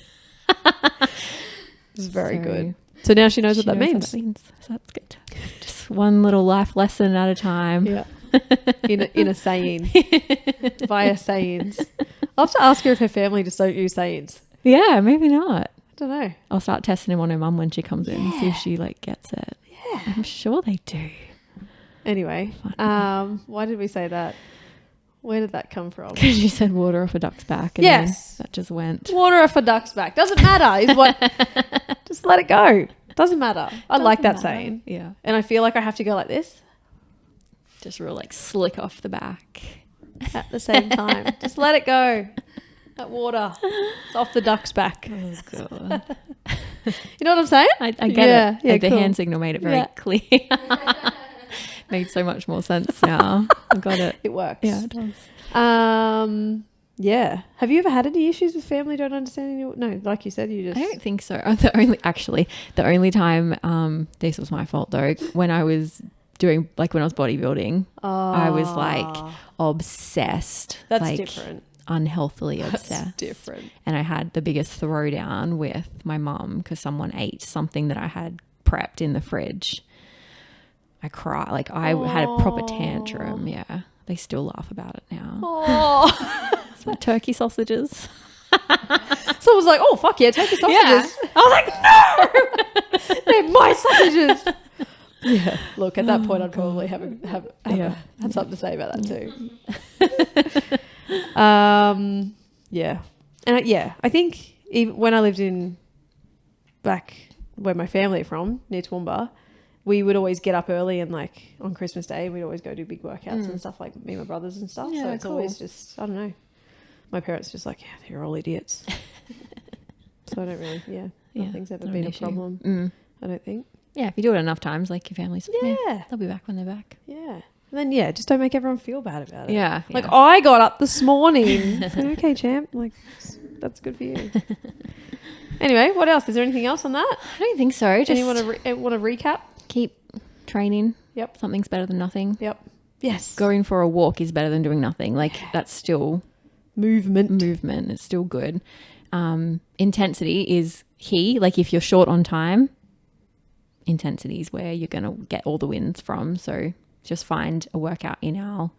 Speaker 1: It's very good. So now she knows what that means.
Speaker 2: So that's good. Just one little life lesson at a time.
Speaker 1: Yeah. in a saying. Via sayings. I'll have to ask her if her family just don't use sayings.
Speaker 2: Yeah, maybe not.
Speaker 1: I don't know.
Speaker 2: I'll start testing him on her mum when she comes in, see if she like gets it.
Speaker 1: Yeah.
Speaker 2: I'm sure they do.
Speaker 1: Anyway, why did we say that? Where did that come from?
Speaker 2: Because you said water off a duck's back. And
Speaker 1: yes.
Speaker 2: that just went.
Speaker 1: Water off a duck's back. Doesn't matter. Is what. Just let it go. Doesn't matter. I like that saying.
Speaker 2: Yeah.
Speaker 1: And I feel like I have to go like this.
Speaker 2: Just real like slick off the back.
Speaker 1: At the same time. Just let it go. That water. It's off the duck's back.
Speaker 2: Oh, God.
Speaker 1: You know what I'm saying?
Speaker 2: I get it.
Speaker 1: Yeah,
Speaker 2: the
Speaker 1: cool.
Speaker 2: hand signal made it very clear. Made so much more sense now. I got it.
Speaker 1: It works.
Speaker 2: Yeah, it does.
Speaker 1: Yeah. Have you ever had any issues with family don't understand you? No, like you said, you just...
Speaker 2: I don't think so. The only time, this was my fault though, when I was doing, like when I was bodybuilding, I was like obsessed.
Speaker 1: That's
Speaker 2: like,
Speaker 1: different.
Speaker 2: Unhealthily obsessed.
Speaker 1: That's different.
Speaker 2: And I had the biggest throwdown with my mum because someone ate something that I had prepped in the fridge. I cried. Like I had a proper tantrum. Yeah. They still laugh about it now.
Speaker 1: Oh.
Speaker 2: It's my turkey sausages.
Speaker 1: Someone's like, oh, fuck yeah, turkey sausages.
Speaker 2: Yeah.
Speaker 1: I was like, no, they're my sausages. Yeah. Look, at that point, I'd probably have something to say about that too. Yeah. And I think even when I lived in back where my family are from, near Toowoomba, we would always get up early and like on Christmas Day, we'd always go do big workouts and stuff, like me and my brothers and stuff.
Speaker 2: Yeah,
Speaker 1: so it's
Speaker 2: cool.
Speaker 1: always just, I don't know. My parents just like, yeah, they're all idiots. So I don't really, nothing's ever been a problem. I don't think.
Speaker 2: Yeah, if you do it enough times, like your family's, they'll be back when they're back.
Speaker 1: Yeah. And then, just don't make everyone feel bad about it.
Speaker 2: Yeah.
Speaker 1: Like, I got up this morning. It's like, okay, champ. Like, that's good for you. Anyway, what else? Is there anything else on that?
Speaker 2: I don't think so. Just
Speaker 1: you want to recap?
Speaker 2: Keep training.
Speaker 1: Yep.
Speaker 2: Something's better than nothing.
Speaker 1: Yep. Yes.
Speaker 2: Going for a walk is better than doing nothing. Like, that's still... Movement. It's still good. Intensity is key. Like, if you're short on time, intensity is where you're going to get all the wins from. So... just find a workout in our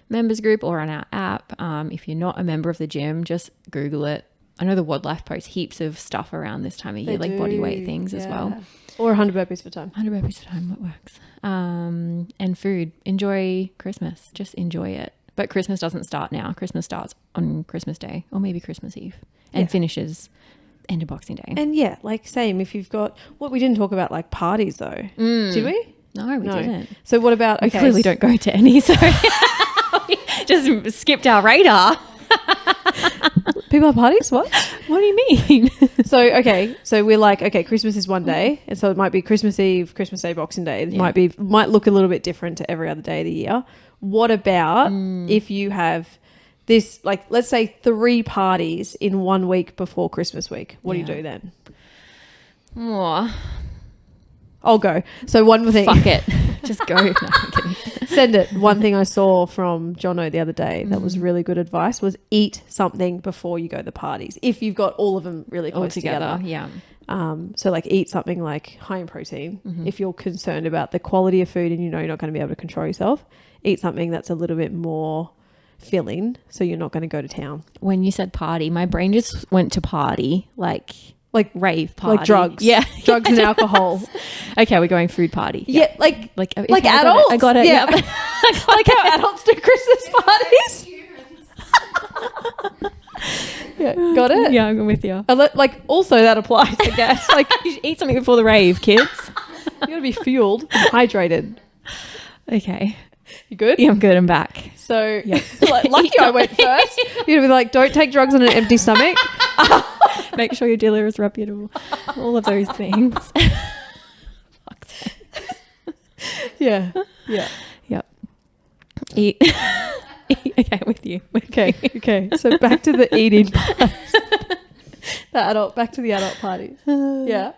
Speaker 2: members group or on our app. If you're not a member of the gym, just Google it. I know the Wildlife posts heaps of stuff around this time of year, like body weight things as well.
Speaker 1: Or 100 burpees for time.
Speaker 2: 100 burpees for time, what works. And food. Enjoy Christmas. Just enjoy it. But Christmas doesn't start now. Christmas starts on Christmas Day or maybe Christmas Eve and finishes end of Boxing Day.
Speaker 1: And like same, if you've got... we didn't talk about like parties though. Did we?
Speaker 2: No, we didn't.
Speaker 1: So what about...
Speaker 2: We clearly don't go to any, so we just skipped our radar.
Speaker 1: People have parties? What?
Speaker 2: What do you mean?
Speaker 1: So we're like, okay, Christmas is one day. And so it might be Christmas Eve, Christmas Day, Boxing Day. It might look a little bit different to every other day of the year. What about if you have this, like, let's say 3 parties in 1 week before Christmas week? What do you do then?
Speaker 2: Oh.
Speaker 1: I'll go. So one thing.
Speaker 2: Fuck it. Just go. No, I'm kidding.
Speaker 1: Send it. One thing I saw from Jono the other day that was really good advice was eat something before you go to the parties. If you've got all of them really close together.
Speaker 2: Yeah.
Speaker 1: So like eat something like high in protein. If you're concerned about the quality of food and you know you're not going to be able to control yourself, eat something that's a little bit more filling so you're not going to go to town.
Speaker 2: When you said party, my brain just went to party, like rave party.
Speaker 1: Like drugs.
Speaker 2: Yeah.
Speaker 1: Drugs and alcohol.
Speaker 2: Okay, we're going food party.
Speaker 1: Yeah, like
Speaker 2: okay,
Speaker 1: adults.
Speaker 2: I got it.
Speaker 1: Yeah.
Speaker 2: Yep.
Speaker 1: Like how adults do Christmas parties. Yeah, got it?
Speaker 2: Yeah, I'm with you.
Speaker 1: Like also that applies, I guess. Like
Speaker 2: you should eat something before the rave, kids.
Speaker 1: You got to be fueled and hydrated.
Speaker 2: Okay.
Speaker 1: You good?
Speaker 2: Yeah, I'm good. I'm back.
Speaker 1: So lucky I went first. You're going to be like, don't take drugs on an empty stomach.
Speaker 2: Make sure your dealer is reputable. All of those things.
Speaker 1: Yeah.
Speaker 2: Yep. Eat. Okay, with you.
Speaker 1: Okay. So back to the eating part. Back to the adult parties. Yeah.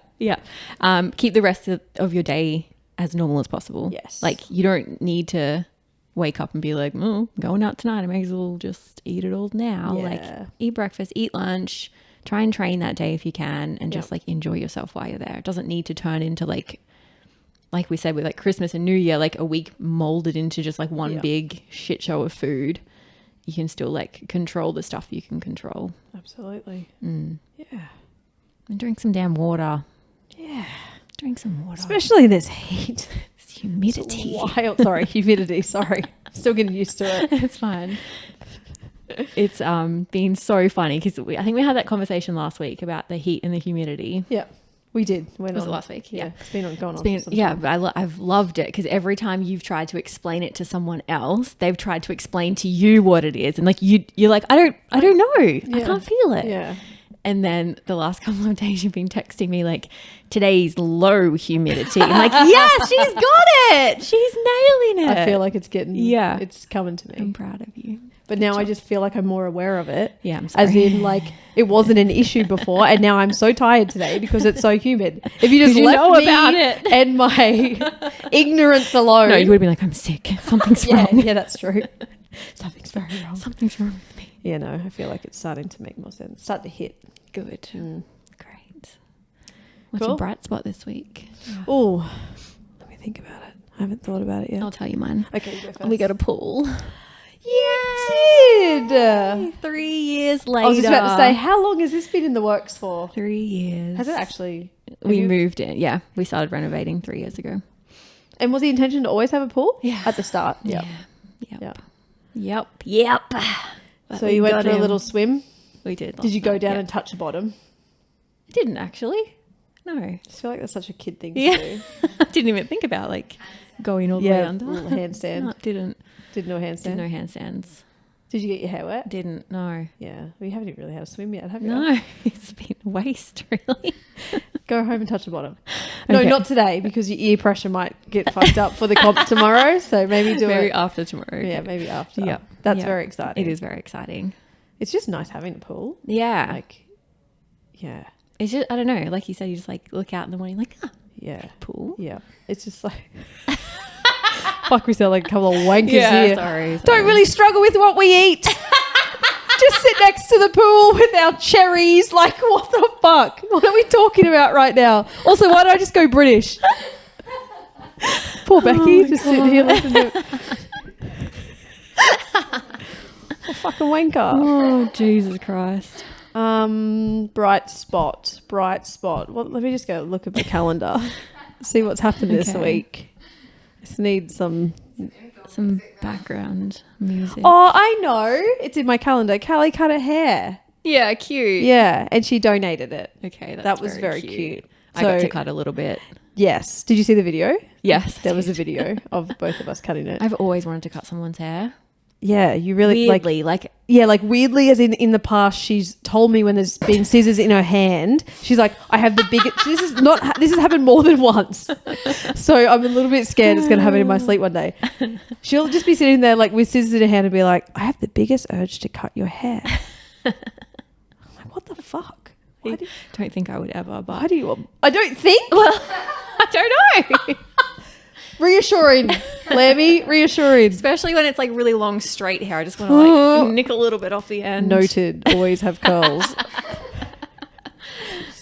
Speaker 2: Keep the rest of your day as normal as possible.
Speaker 1: Yes.
Speaker 2: Like you don't need to wake up and be like, going out tonight. I may as well just eat it all now.
Speaker 1: Yeah.
Speaker 2: Like eat breakfast, eat lunch, try and train that day if you can, and just like enjoy yourself while you're there. It doesn't need to turn into like we said with like Christmas and New Year, like a week molded into just like one big shit show of food. You can still like control the stuff you can control.
Speaker 1: Absolutely. Yeah.
Speaker 2: And drink some damn water.
Speaker 1: Yeah.
Speaker 2: Drink some water.
Speaker 1: Especially this heat.
Speaker 2: This humidity.
Speaker 1: It's wild. Sorry, humidity. Sorry. Still getting used to it.
Speaker 2: It's fine. It's been so funny because I think we had that conversation last week about the heat and the humidity.
Speaker 1: Yeah. We did.
Speaker 2: Was it last week? Yeah.
Speaker 1: It's been going on.
Speaker 2: But I've loved it because every time you've tried to explain it to someone else, they've tried to explain to you what it is, and like you're like, I don't know, I can't feel it.
Speaker 1: Yeah.
Speaker 2: And then the last couple of days you've been texting me like, today's low humidity. I'm like, yes, she's got it. She's nailing it.
Speaker 1: I feel like it's it's coming to me.
Speaker 2: I'm proud of you.
Speaker 1: But now I just feel like I'm more aware of it.
Speaker 2: Yeah, I'm sorry.
Speaker 1: As in, like, it wasn't an issue before, and now I'm so tired today because it's so humid. If you just left me
Speaker 2: about it
Speaker 1: and my ignorance alone.
Speaker 2: No, you would have been like, I'm sick. Something's wrong.
Speaker 1: Yeah, that's true. Something's very wrong.
Speaker 2: Something's wrong with me.
Speaker 1: Yeah, no, I feel like it's starting to make more sense. Start to hit.
Speaker 2: Good. Great. What's
Speaker 1: Cool.
Speaker 2: your bright spot this week?
Speaker 1: Oh, let me think about it. I haven't thought about it yet.
Speaker 2: I'll tell you mine.
Speaker 1: Okay, you go first.
Speaker 2: We got a pool.
Speaker 1: You did.
Speaker 2: 3 years later.
Speaker 1: I was just about to say, how long has this been in the works for?
Speaker 2: 3 years.
Speaker 1: Has it actually?
Speaker 2: We moved in. Yeah. We started renovating 3 years ago.
Speaker 1: And was the intention to always have a pool?
Speaker 2: Yeah.
Speaker 1: At the start?
Speaker 2: Yeah.
Speaker 1: Yeah.
Speaker 2: But
Speaker 1: So you went for a little swim?
Speaker 2: We did.
Speaker 1: Did you go down and touch the bottom?
Speaker 2: I didn't actually. No.
Speaker 1: I just feel like that's such a kid thing to do.
Speaker 2: I didn't even think about like going all the way under.
Speaker 1: Little handstand.
Speaker 2: No, didn't.
Speaker 1: Did no handstand?
Speaker 2: Did no handstands.
Speaker 1: Did you get your hair wet?
Speaker 2: Didn't. No.
Speaker 1: Yeah. Well, you haven't even really had a swim yet, have you?
Speaker 2: No. It's been a waste, really.
Speaker 1: Go home and touch the bottom. No,
Speaker 2: Okay.
Speaker 1: not today because your ear pressure might get fucked up for the comp tomorrow. So maybe do
Speaker 2: Maybe
Speaker 1: it.
Speaker 2: after tomorrow.
Speaker 1: Yeah, maybe after.
Speaker 2: Yep.
Speaker 1: That's
Speaker 2: Yep.
Speaker 1: very exciting.
Speaker 2: It is very exciting.
Speaker 1: It's just nice having a pool.
Speaker 2: Yeah.
Speaker 1: Like, yeah.
Speaker 2: It's just, I don't know. Like you said, you just like look out in the morning like,
Speaker 1: Yeah.
Speaker 2: pool.
Speaker 1: Yeah. It's just like, fuck, we sound like a couple of wankers here.
Speaker 2: Sorry.
Speaker 1: Don't really struggle with what we eat. Just sit next to the pool with our cherries. Like, what the fuck? What are we talking about right now? Also, why don't I just go British? Poor Becky, just sitting here listening to a fucking wanker.
Speaker 2: Oh, Jesus Christ.
Speaker 1: Bright spot. Well, let me just go look at the calendar. See what's happened this
Speaker 2: Okay.
Speaker 1: week. Just need some
Speaker 2: background music.
Speaker 1: Oh, I know. It's in my calendar. Callie cut her hair.
Speaker 2: Yeah, cute.
Speaker 1: Yeah, and she donated it.
Speaker 2: Okay,
Speaker 1: That was very cute.
Speaker 2: I got
Speaker 1: So-
Speaker 2: to cut a little bit.
Speaker 1: Yes. Did you see the video?
Speaker 2: Yes.
Speaker 1: There was a video of both of us cutting it.
Speaker 2: I've always wanted to cut someone's hair.
Speaker 1: Yeah, you really
Speaker 2: Weirdly,
Speaker 1: like weirdly, as in the past, she's told me when there's been scissors in her hand, she's like, I have the biggest. This has happened more than once, so I'm a little bit scared it's going to happen in my sleep one day. She'll just be sitting there like with scissors in her hand and be like, I have the biggest urge to cut your hair. I'm like, what the fuck?
Speaker 2: I don't think I would ever, but
Speaker 1: Why do you? I don't think.
Speaker 2: well, I don't know.
Speaker 1: Reassuring, Lammy, reassuring.
Speaker 2: Especially when it's like really long straight hair. I just want to like nick a little bit off the end.
Speaker 1: Noted. Always have curls.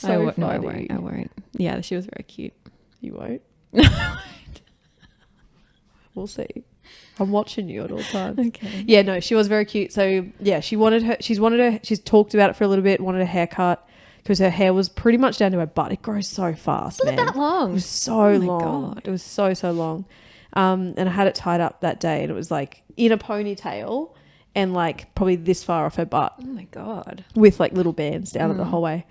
Speaker 2: No, I
Speaker 1: funny.
Speaker 2: won't. Yeah, she was very cute.
Speaker 1: You won't. We'll see. I'm watching you at all times.
Speaker 2: Okay.
Speaker 1: Yeah, no, she was very cute. So yeah, she's talked about it for a little bit, wanted a haircut because her hair was pretty much down to her butt. It grows so fast,
Speaker 2: Was it
Speaker 1: man.
Speaker 2: that long?
Speaker 1: It was so
Speaker 2: Oh my
Speaker 1: long.
Speaker 2: God.
Speaker 1: It was so long. And I had it tied up that day and it was like in a ponytail and like probably this far off her butt
Speaker 2: Oh my God.
Speaker 1: with like little bands down it the whole way.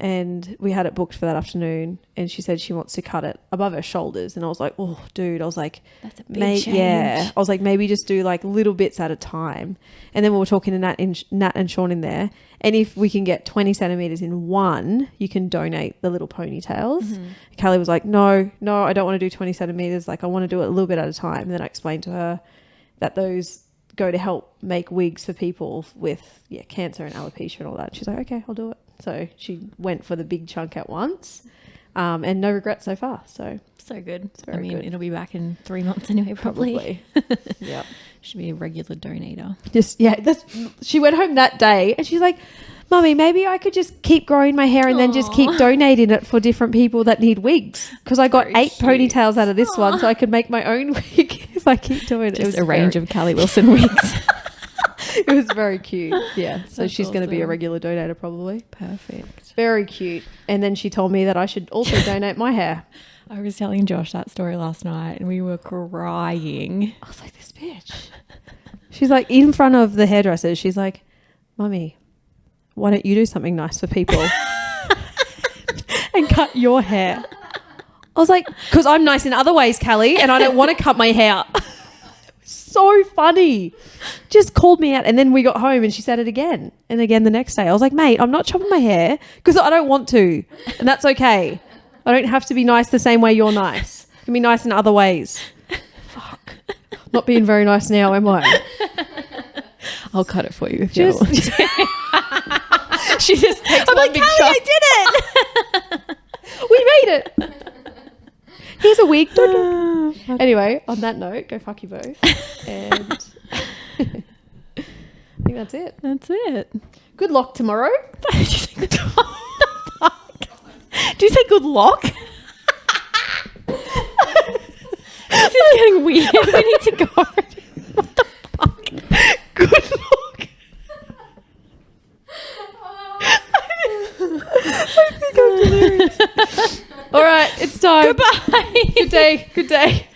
Speaker 1: And we had it booked for that afternoon and she said she wants to cut it above her shoulders. And I was like, oh, dude, I was like,
Speaker 2: That's a big change.
Speaker 1: yeah. I was like, maybe just do like little bits at a time. And then we were talking to Nat and Sean in there. And if we can get 20 centimeters in one, you can donate the little ponytails.
Speaker 2: Mm-hmm.
Speaker 1: Kelly was like, no, I don't want to do 20 centimeters. Like I want to do it a little bit at a time. And then I explained to her that those go to help make wigs for people with cancer and alopecia and all that. She's like, okay, I'll do it. So she went for the big chunk at once, and no regrets so far. So
Speaker 2: good. I
Speaker 1: very
Speaker 2: mean,
Speaker 1: good.
Speaker 2: it'll be back in 3 months anyway, probably.
Speaker 1: Yeah.
Speaker 2: Should be a regular donator.
Speaker 1: She went home that day and she's like, Mummy, maybe I could just keep growing my hair and then just keep donating it for different people that need wigs. Because I got 8 ponytails out of this one, so I could make my own wig if I keep doing it.
Speaker 2: Just a range of Callie Wilson wigs.
Speaker 1: It was very cute. Yeah. So
Speaker 2: That's
Speaker 1: she's going to be a
Speaker 2: awesome.
Speaker 1: regular donator probably.
Speaker 2: Perfect.
Speaker 1: Very cute. And then she told me that I should also donate my hair.
Speaker 2: I was telling Josh that story last night and we were crying.
Speaker 1: I was like, this bitch. She's like, in front of the hairdressers, she's like, Mummy, why don't you do something nice for people and cut your hair? I was like, because I'm nice in other ways, Callie, and I don't want to cut my hair. So funny. Just called me out. And then we got home and she said it again and again the next day. I was like, mate, I'm not chopping my hair because I don't want to. And that's okay. I don't have to be nice the same way you're nice. I can be nice in other ways. Fuck. Not being very nice now, am I?
Speaker 2: I'll cut it for you if you want.
Speaker 1: She just takes
Speaker 2: I'm
Speaker 1: one
Speaker 2: like,
Speaker 1: big
Speaker 2: Callie,
Speaker 1: chunk.
Speaker 2: I did it.
Speaker 1: We made it. Here's a wig. Anyway, on that note, go fuck you both. And I think that's it.
Speaker 2: That's it.
Speaker 1: Good luck tomorrow.
Speaker 2: Did you say good luck? Do you say good luck? This is getting weird. We need to go. What the fuck?
Speaker 1: Good luck. I think I'm delirious. All right, it's time.
Speaker 2: Goodbye.
Speaker 1: Good day. Good day.